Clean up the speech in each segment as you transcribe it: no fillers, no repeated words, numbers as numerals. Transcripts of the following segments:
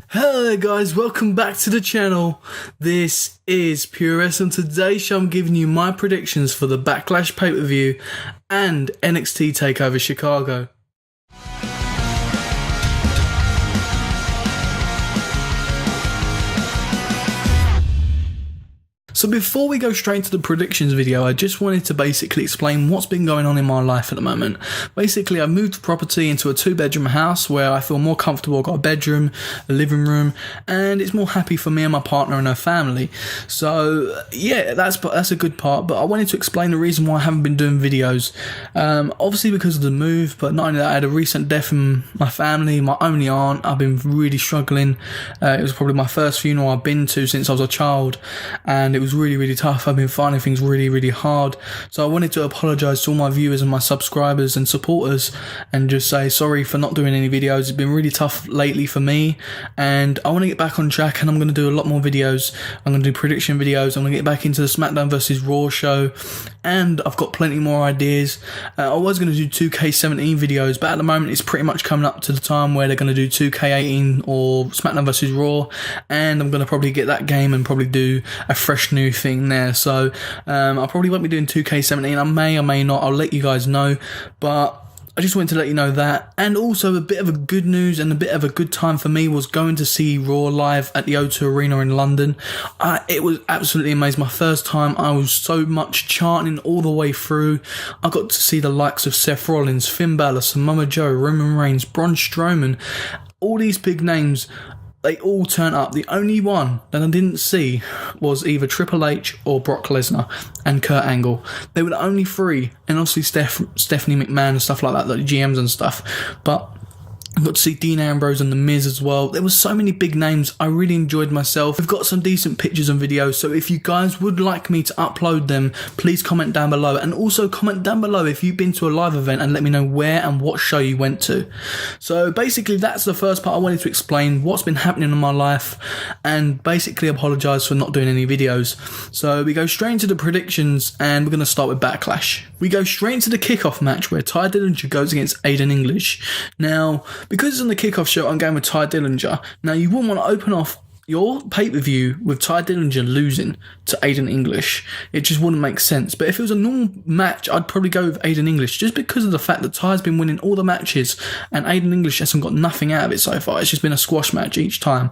Hello there guys, welcome back to the channel. This is Pure Wrestling. Today's show I'm giving you my predictions for the Backlash pay-per-view and NXT Takeover Chicago. So before we go straight into the predictions video, I just wanted to basically explain what's been going on in my life at the moment. Basically, I moved the property into a 2-bedroom house where I feel more comfortable. I've got a bedroom, a living room, and it's more happy for me and my partner and her family. So yeah, that's a good part, but I wanted to explain the reason why I haven't been doing videos. Obviously because of the move, but not only that, I had a recent death in my family, my only aunt. I've been really struggling. It was probably my first funeral I've been to since I was a child, and it was really tough. I've been finding things really hard, so I wanted to apologise to all my viewers and my subscribers and supporters and just say sorry for not doing any videos. It's been really tough lately for me, and I want to get back on track, and I'm going to do a lot more videos. I'm going to do prediction videos. I'm going to get back into the Smackdown Vs Raw show, and I've got plenty more ideas. I was going to do 2K17 videos, but at the moment it's pretty much coming up to the time where they're going to do 2K18 or Smackdown Vs Raw, and I'm going to probably get that game and probably do a fresh new thing there. So I probably won't be doing 2K17. I may or may not. I'll let you guys know, but I just wanted to let you know that. And also a bit of a good news and a bit of a good time for me was going to see Raw live at the O2 Arena in London. It was absolutely amazing. My first time, I was so much chanting all the way through. I got to see the likes of Seth Rollins, Finn Balor, Samoa Joe, Roman Reigns, Braun Strowman, all these big names. They all turn up. The only one that I didn't see was either Triple H or Brock Lesnar and Kurt Angle. They were the only three, and obviously Stephanie McMahon and stuff like that, like GMs and stuff. But I got to see Dean Ambrose and The Miz as well. There were so many big names. I really enjoyed myself. We've got some decent pictures and videos, so if you guys would like me to upload them, please comment down below. And also comment down below if you've been to a live event and let me know where and what show you went to. So basically that's the first part. I wanted to explain what's been happening in my life and basically apologise for not doing any videos. So we go straight into the predictions, and we're going to start with Backlash. We go straight into the kickoff match where Tye Dillinger goes against Aiden English. Now, because it's on the kickoff show, I'm going with Tye Dillinger. Now, you wouldn't want to open off your pay-per-view with Tye Dillinger losing to Aiden English. It just wouldn't make sense. But if it was a normal match, I'd probably go with Aiden English, just because of the fact that Ty's been winning all the matches and Aiden English hasn't got nothing out of it so far. It's just been a squash match each time.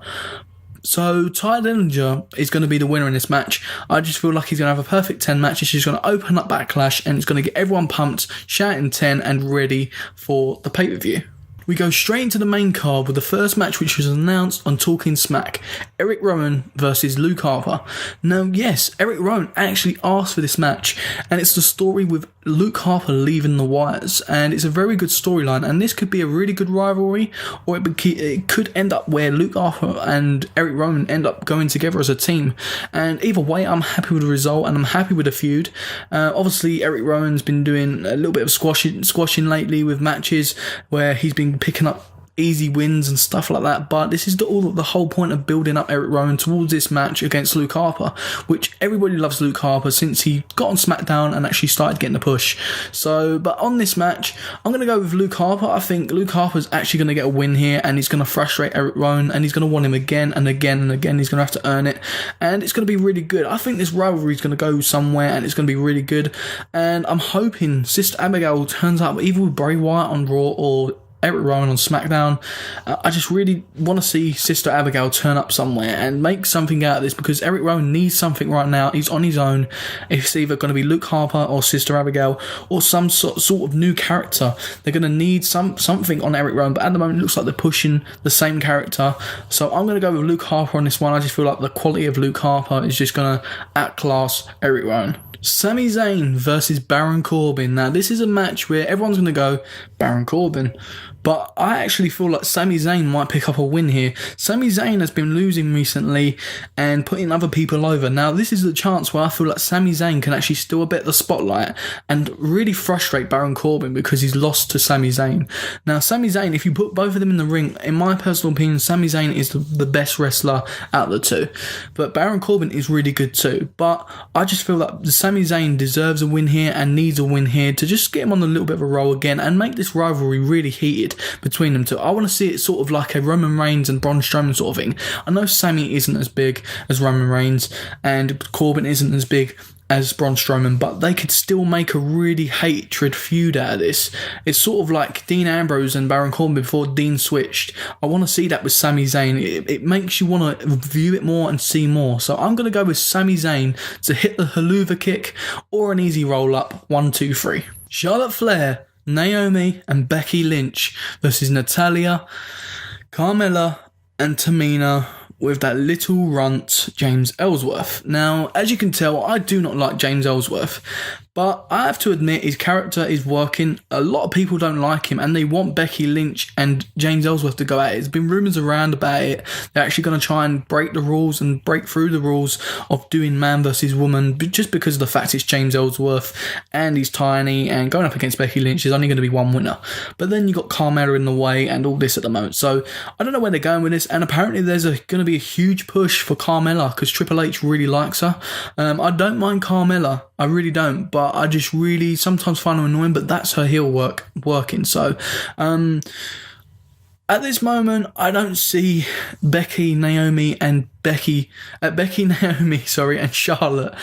So Tye Dillinger is going to be the winner in this match. I just feel like he's going to have a perfect 10 match. It's just going to open up Backlash, and it's going to get everyone pumped, shouting 10 and ready for the pay-per-view. We go straight into the main card with the first match, which was announced on Talking Smack. Eric Rowan versus Luke Harper. Now, yes, Eric Rowan actually asked for this match, and it's the story with Luke Harper leaving the Wires, and it's a very good storyline, and this could be a really good rivalry, or it could end up where Luke Harper and Eric Rowan end up going together as a team. And either way, I'm happy with the result, and I'm happy with the feud. Obviously, Eric Rowan's been doing a little bit of squashing lately with matches where he's been picking up easy wins and stuff like that, but this is the whole point of building up Eric Rowan towards this match against Luke Harper, which everybody loves Luke Harper since he got on SmackDown and actually started getting the push. So, but on this match, I'm going to go with Luke Harper. I think Luke Harper's actually going to get a win here, and he's going to frustrate Eric Rowan, and he's going to want him again and again and again. He's going to have to earn it, and it's going to be really good. I think this rivalry is going to go somewhere, and it's going to be really good, and I'm hoping Sister Abigail turns up either with Bray Wyatt on Raw or Eric Rowan on SmackDown. I just really want to see Sister Abigail turn up somewhere and make something out of this, because Eric Rowan needs something right now. He's on his own. It's either going to be Luke Harper or Sister Abigail or some sort of new character. They're going to need something on Eric Rowan, but at the moment it looks like they're pushing the same character. So I'm going to go with Luke Harper on this one. I just feel like the quality of Luke Harper is just going to outclass Eric Rowan. Sami Zayn versus Baron Corbin. Now, this is a match where everyone's going to go, Baron Corbin. But I actually feel like Sami Zayn might pick up a win here. Sami Zayn has been losing recently and putting other people over. Now, this is the chance where I feel like Sami Zayn can actually steal a bit of the spotlight and really frustrate Baron Corbin because he's lost to Sami Zayn. Now, Sami Zayn, if you put both of them in the ring, in my personal opinion, Sami Zayn is the best wrestler out of the two. But Baron Corbin is really good too. But I just feel that Sami Zayn deserves a win here and needs a win here to just get him on a little bit of a roll again and make this rivalry really heated. needed between them two. I want to see it sort of like a Roman Reigns and Braun Strowman sort of thing. I know Sami isn't as big as Roman Reigns and Corbin isn't as big as Braun Strowman, but they could still make a really hatred feud out of this. It's sort of like Dean Ambrose and Baron Corbin before Dean switched. I want to see that with Sami Zayn. It makes you want to view it more and see more. So I'm going to go with Sami Zayn to hit the haluva kick or an easy roll up. 1, 2, 3. Charlotte Flair, Naomi and Becky Lynch versus Natalya, Carmella and Tamina with that little runt James Ellsworth. Now, as you can tell, I do not like James Ellsworth, but I have to admit his character is working. A lot of people don't like him and they want Becky Lynch and James Ellsworth to go at it. There's been rumours around about it. They're actually going to try and break the rules and break through the rules of doing man versus woman just because of the fact it's James Ellsworth and he's tiny and going up against Becky Lynch is only going to be one winner. But then you got Carmella in the way and all this at the moment. So I don't know where they're going with this, and apparently there's going to be a huge push for Carmella because Triple H really likes her. I don't mind Carmella. I really don't, but I just really sometimes find her annoying, but that's her heel working. So, at this moment, I don't see Becky, Naomi, and Charlotte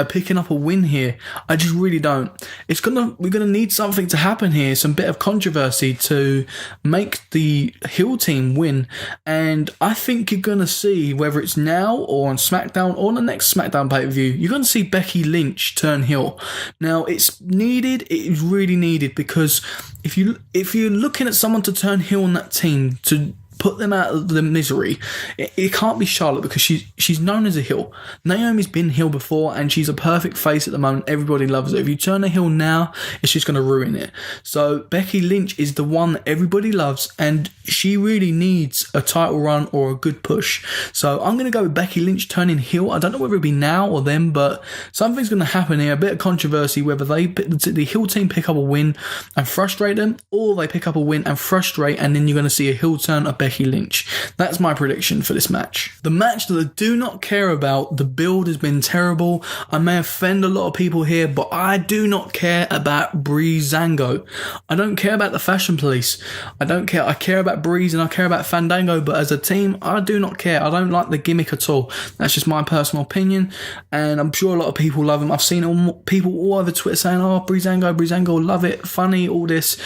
picking up a win here. I just really don't. We're gonna need something to happen here, some bit of controversy to make the heel team win. And I think you're gonna see, whether it's now or on SmackDown or on the next SmackDown pay-per-view, you're gonna see Becky Lynch turn heel. Now it's needed. It is really needed because if you're looking at someone to turn heel on that team to put them out of the misery, it can't be Charlotte because she's known as a heel. Naomi's been heel before and she's a perfect face at the moment. Everybody loves her. If you turn her heel now, it's just going to ruin it. So Becky Lynch is the one that everybody loves and she really needs a title run or a good push. So I'm going to go with Becky Lynch turning heel. I don't know whether it'll be now or then, but something's going to happen here. A bit of controversy, whether the heel team pick up a win and frustrate them, or they pick up a win and frustrate, and then you're going to see a heel turn of Becky Lynch. That's my prediction for this match. The match that I do not care about, the build has been terrible. I may offend a lot of people here, but I do not care about Breezango. I don't care about the Fashion Police. I don't care. I care about Breeze and I care about Fandango, but as a team, I do not care. I don't like the gimmick at all. That's just my personal opinion, and I'm sure a lot of people love him. I've seen people all over Twitter saying, oh, Breezango, love it, funny, all this.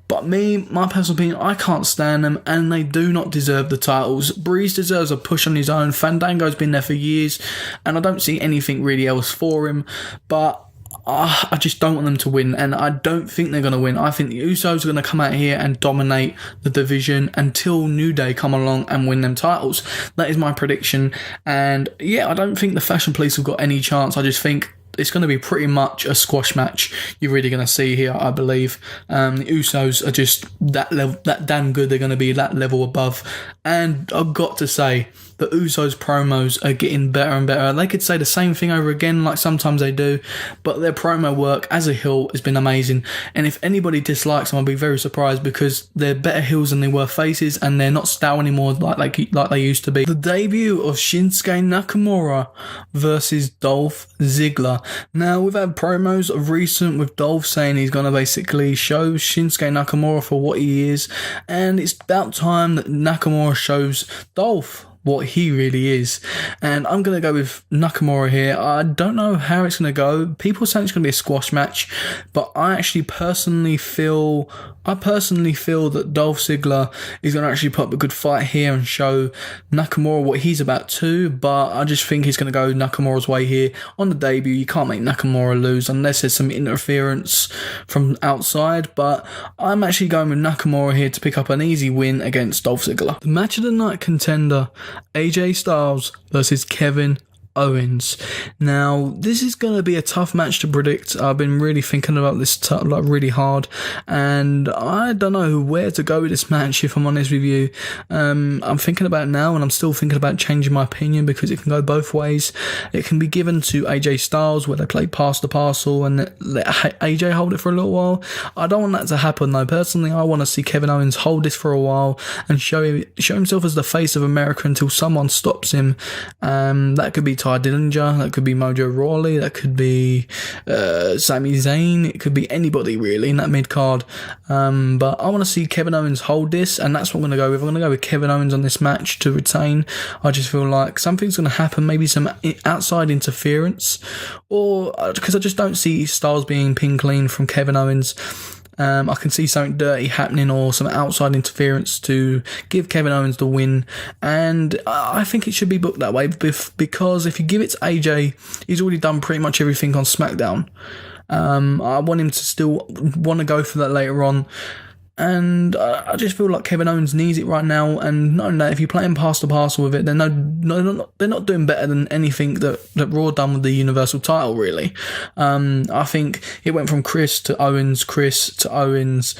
But my personal opinion, I can't stand them and they do not deserve the titles. Breeze deserves a push on his own. Fandango's been there for years and I don't see anything really else for him. But I just don't want them to win, and I don't think they're going to win. I think the Usos are going to come out here and dominate the division until New Day come along and win them titles. That is my prediction. And yeah, I don't think the Fashion Police have got any chance. I just think it's going to be pretty much a squash match you're really going to see here, I believe. The Usos are just that level, that damn good. They're going to be that level above. And I've got to say, the Usos promos are getting better and better. They could say the same thing over again, like sometimes they do, but their promo work as a heel has been amazing. And if anybody dislikes them, I'll be very surprised because they're better heels than they were faces, and they're not stale anymore like they used to be. The debut of Shinsuke Nakamura versus Dolph Ziggler. Now, we've had promos of recent with Dolph saying he's going to basically show Shinsuke Nakamura for what he is, and it's about time that Nakamura shows Dolph what he really is. And I'm going to go with Nakamura here. I don't know how it's going to go. People say it's going to be a squash match, but I personally feel that Dolph Ziggler is going to actually put up a good fight here and show Nakamura what he's about too, but I just think he's going to go Nakamura's way here. On the debut, you can't make Nakamura lose unless there's some interference from outside, but I'm actually going with Nakamura here to pick up an easy win against Dolph Ziggler. The match of the night contender, AJ Styles versus Kevin Owens. Now, this is going to be a tough match to predict. I've been really thinking about this really hard, and I don't know where to go with this match, if I'm honest with you. I'm thinking about it now, and I'm still thinking about changing my opinion because it can go both ways. It can be given to AJ Styles, where they play pass the parcel and let AJ hold it for a little while. I don't want that to happen though. Personally, I want to see Kevin Owens hold this for a while and show himself as the face of America until someone stops him. That could be Ty Dillinger, that could be Mojo Rawley, that could be Sami Zayn, it could be anybody really in that mid-card. But I want to see Kevin Owens hold this, and that's what I'm going to go with. I'm going to go with Kevin Owens on this match to retain. I just feel like something's going to happen, maybe some outside interference, or because I just don't see Styles being pinned clean from Kevin Owens. I can see something dirty happening or some outside interference to give Kevin Owens the win, and I think it should be booked that way because if you give it to AJ, he's already done pretty much everything on SmackDown. I want him to still want to go for that later on. And I just feel like Kevin Owens needs it right now. And knowing that if you're playing past the parcel with it, they're not doing better than anything that Raw done with the Universal title, really. I think it went from Chris to Owens,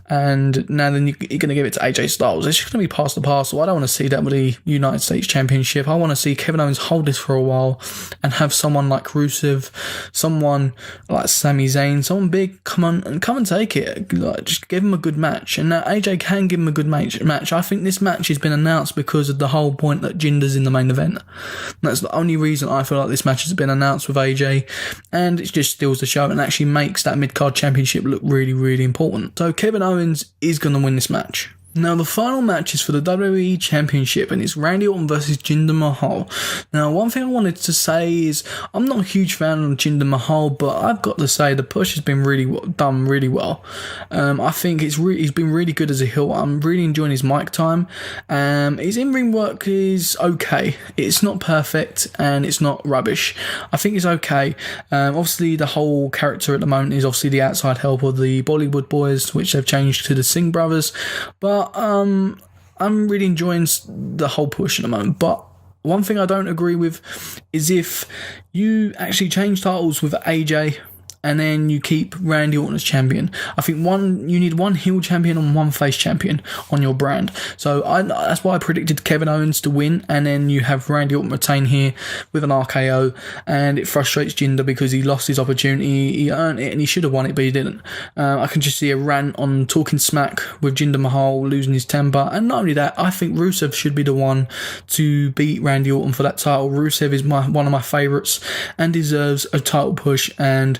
and now then you're going to give it to AJ Styles. It's just going to be past the parcel. I don't want to see that with the United States Championship. I want to see Kevin Owens hold this for a while and have someone like Rusev, someone like Sami Zayn, someone big come and take it. Like, just give him a good match. And now AJ can give him a good match. I think this match has been announced because of the whole point that Jinder's in the main event. And that's the only reason I feel like this match has been announced with AJ. And it just steals the show and actually makes that mid-card championship look really, really important. So Kevin Owens is going to win this match. Now, the final match is for the WWE Championship, and it's Randy Orton versus Jinder Mahal. Now, one thing I wanted to say is I'm not a huge fan of Jinder Mahal, but I've got to say the push has been done really well. I think he's been really good as a heel. I'm really enjoying his mic time. His in-ring work is okay. It's not perfect, and it's not rubbish. I think it's okay. Obviously, the whole character at the moment is obviously the outside help of the Bollywood boys, which they've changed to the Singh brothers. But I'm really enjoying the whole push at the moment. But one thing I don't agree with is if you actually change titles with AJ and then you keep Randy Orton as champion. I think you need one heel champion and one face champion on your brand. So that's why I predicted Kevin Owens to win, and then you have Randy Orton retain here with an RKO, and it frustrates Jinder because he lost his opportunity. He earned it and he should have won it, but he didn't. I can just see a rant on talking smack with Jinder Mahal losing his temper, and not only that, I think Rusev should be the one to beat Randy Orton for that title. Rusev is one of my favourites and deserves a title push, and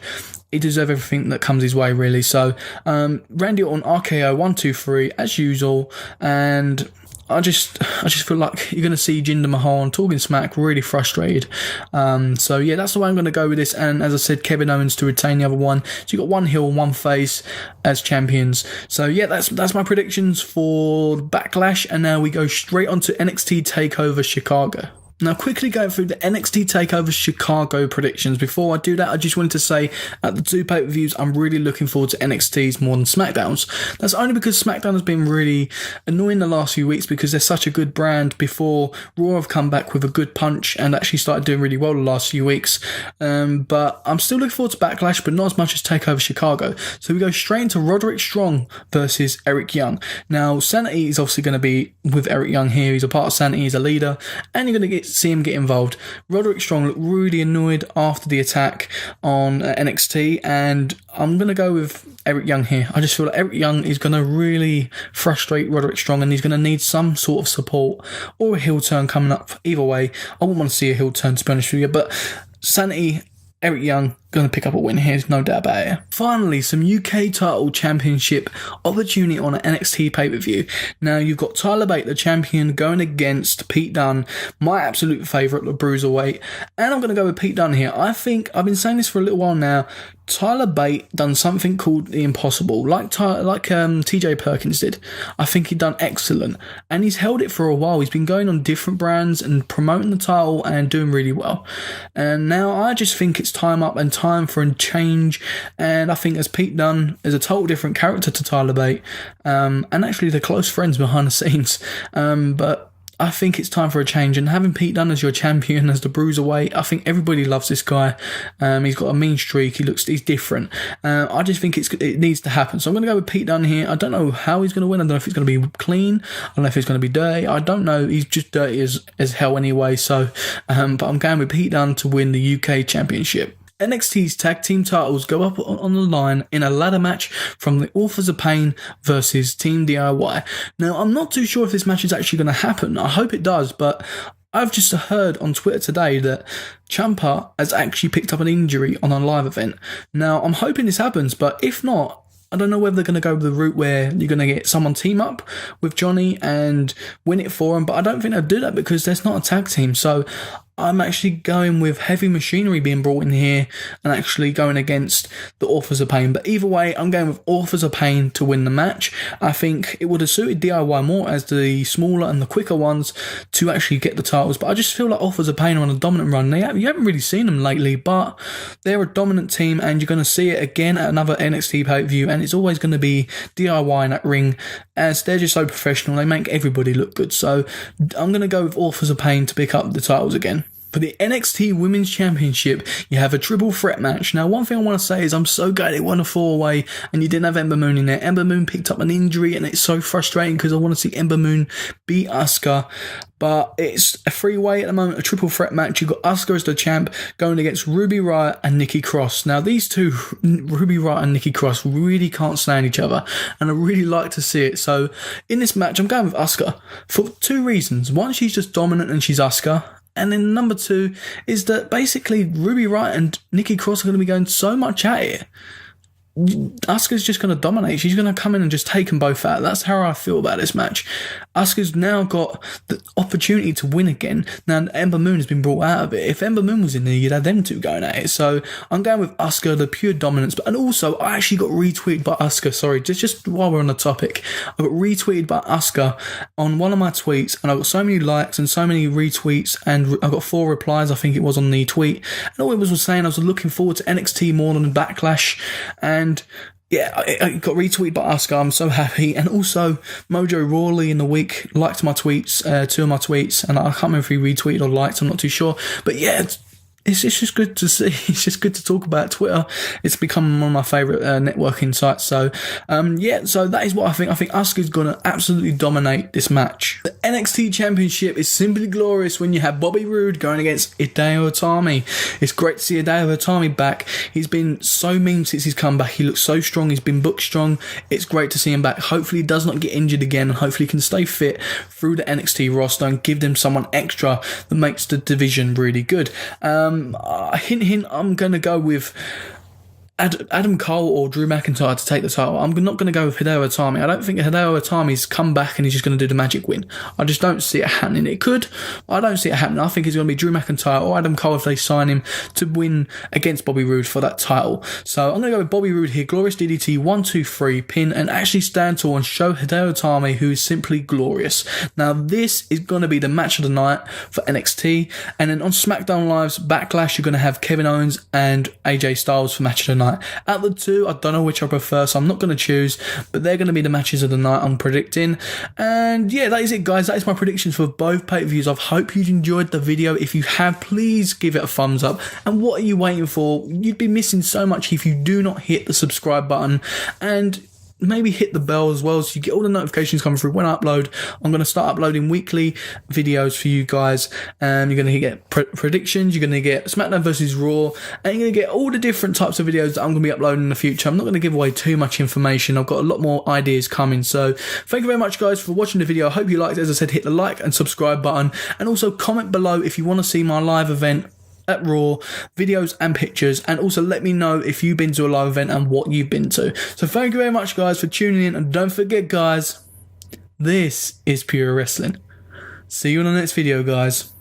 he deserves everything that comes his way, really. So, Randy Orton, RKO, 1, 2, 3, as usual. And I just feel like you're going to see Jinder Mahal on Talking Smack really frustrated. So, yeah, that's the way I'm going to go with this. And as I said, Kevin Owens to retain the other one. So, you've got one heel, one face as champions. So, yeah, that's my predictions for Backlash. And now we go straight on to NXT Takeover Chicago. Now, quickly going through the NXT Takeover Chicago predictions. Before I do that, I just wanted to say, at the two pay-per-views, I'm really looking forward to NXT's more than SmackDown's. That's only because SmackDown has been really annoying the last few weeks because they're such a good brand before Raw have come back with a good punch and actually started doing really well the last few weeks. But I'm still looking forward to Backlash, but not as much as Takeover Chicago. So we go straight into Roderick Strong versus Eric Young. Now, Sanity is obviously going to be with Eric Young here. He's a part of Sanity, he's a leader, and you're going to see him get involved. Roderick Strong looked really annoyed after the attack on NXT, and I'm going to go with Eric Young here. I just feel like Eric Young is going to really frustrate Roderick Strong, and he's going to need some sort of support or a heel turn coming up. Either way, I wouldn't want to see a heel turn, to be honest with you, but Sanity, Eric Young, going to pick up a win here, no doubt about it. Finally, some UK title championship opportunity on an NXT pay-per-view. Now, you've got Tyler Bate, the champion, going against Pete Dunne, my absolute favourite, the bruiserweight. And I'm going to go with Pete Dunne here. I think, I've been saying this for a little while now, Tyler Bate done something called the impossible, like TJ Perkins did. I think he done excellent, and he's held it for a while. He's been going on different brands and promoting the title and doing really well. And now I just think it's time for a change, and I think as Pete Dunne is a total different character to Tyler Bate, and actually they're close friends behind the scenes, but I think it's time for a change, and having Pete Dunne as your champion, as the bruiserweight, I think everybody loves this guy. He's got a mean streak. He's different. I just think it needs to happen. So I'm going to go with Pete Dunne here. I don't know how he's going to win. I don't know if it's going to be clean. I don't know if it's going to be dirty. I don't know. He's just dirty as hell anyway. So, but I'm going with Pete Dunne to win the UK Championship. NXT's tag team titles go up on the line in a ladder match from the Authors of Pain versus Team DIY. Now, I'm not too sure if this match is actually going to happen. I hope it does, but I've just heard on Twitter today that Ciampa has actually picked up an injury on a live event. Now, I'm hoping this happens, but if not, I don't know whether they're going to go the route where you're going to get someone team up with Johnny and win it for him, but I don't think they'll do that because there's not a tag team. So I'm actually going with Heavy Machinery being brought in here and actually going against the Authors of Pain. But either way, I'm going with Authors of Pain to win the match. I think it would have suited DIY more as the smaller and the quicker ones to actually get the titles. But I just feel like Authors of Pain are on a dominant run. You haven't really seen them lately, but they're a dominant team and you're going to see it again at another NXT pay-per-view. And it's always going to be DIY in that ring as they're just so professional. They make everybody look good. So I'm going to go with Authors of Pain to pick up the titles again. For the NXT Women's Championship, you have a triple threat match. Now, one thing I want to say is I'm so glad it won a 4-way and you didn't have Ember Moon in there. Ember Moon picked up an injury and it's so frustrating because I want to see Ember Moon beat Asuka. But it's a 3-way at the moment, a triple threat match. You've got Asuka as the champ going against Ruby Riott and Nikki Cross. Now, these two, Ruby Riott and Nikki Cross, really can't stand each other. And I really like to see it. So, in this match, I'm going with Asuka for 2 reasons. One, she's just dominant and she's Asuka. And then number 2 is that basically Ruby Riott and Nikki Cross are going to be going so much at it. Asuka's just going to dominate. She's going to come in and just take them both out. That's how I feel about this match. Asuka's now got the opportunity to win again. Now, Ember Moon has been brought out of it. If Ember Moon was in there, you'd have them two going at it. So, I'm going with Asuka, the pure dominance. And also, I actually got retweeted by Asuka. Sorry, just while we're on the topic. I got retweeted by Asuka on one of my tweets. And I got so many likes and so many retweets. And I got 4 replies, I think it was, on the tweet. And all it was saying I was looking forward to NXT more than Backlash. And yeah, I got retweeted by Asuka. I'm so happy. And also, Mojo Rawley in the week liked my tweets, 2 of my tweets. And I can't remember if he retweeted or liked. I'm not too sure. But yeah, it's just good to see. It's just good to talk about Twitter. It's become one of my favourite networking sites. So, so that is what I think. I think Asuka's going to absolutely dominate this match. The NXT Championship is simply glorious when you have Bobby Roode going against Hideo Itami. It's great to see Hideo Itami back. He's been so mean since he's come back. He looks so strong. He's been booked strong. It's great to see him back. Hopefully he does not get injured again. And hopefully he can stay fit through the NXT roster and give them someone extra that makes the division really good. Hint, I'm going to go with Adam Cole or Drew McIntyre to take the title. I'm not going to go with Hideo Itami. I don't think Hideo Itami's come back and he's just going to do the magic win. I just don't see it happening. It could. I don't see it happening. I think it's going to be Drew McIntyre or Adam Cole if they sign him to win against Bobby Roode for that title. So I'm going to go with Bobby Roode here. Glorious DDT, 1, 2, 3, pin, and actually stand tall and show Hideo Itami who is simply glorious. Now this is going to be the match of the night for NXT. And then on SmackDown Live's Backlash, you're going to have Kevin Owens and AJ Styles for match of the night. Out of the 2, I don't know which I prefer, so I'm not going to choose, but they're going to be the matches of the night I'm predicting. And yeah, that is it, guys. That is my predictions for both pay-per-views. I hope you enjoyed the video. If you have, please give it a thumbs up. And what are you waiting for? You'd be missing so much if you do not hit the subscribe button and maybe hit the bell as well so you get all the notifications coming through when I upload. I'm going to start uploading weekly videos for you guys. You're going to get predictions, you're going to get Smackdown Vs Raw, and you're going to get all the different types of videos that I'm going to be uploading in the future. I'm not going to give away too much information. I've got a lot more ideas coming. So thank you very much, guys, for watching the video. I hope you liked it. As I said, hit the like and subscribe button, and also comment below if you want to see my live event at Raw, videos and pictures, and also let me know if you've been to a live event and what you've been to. So thank you very much, guys, for tuning in, and don't forget, guys, this is Pure Wrestling. See you in the next video, guys.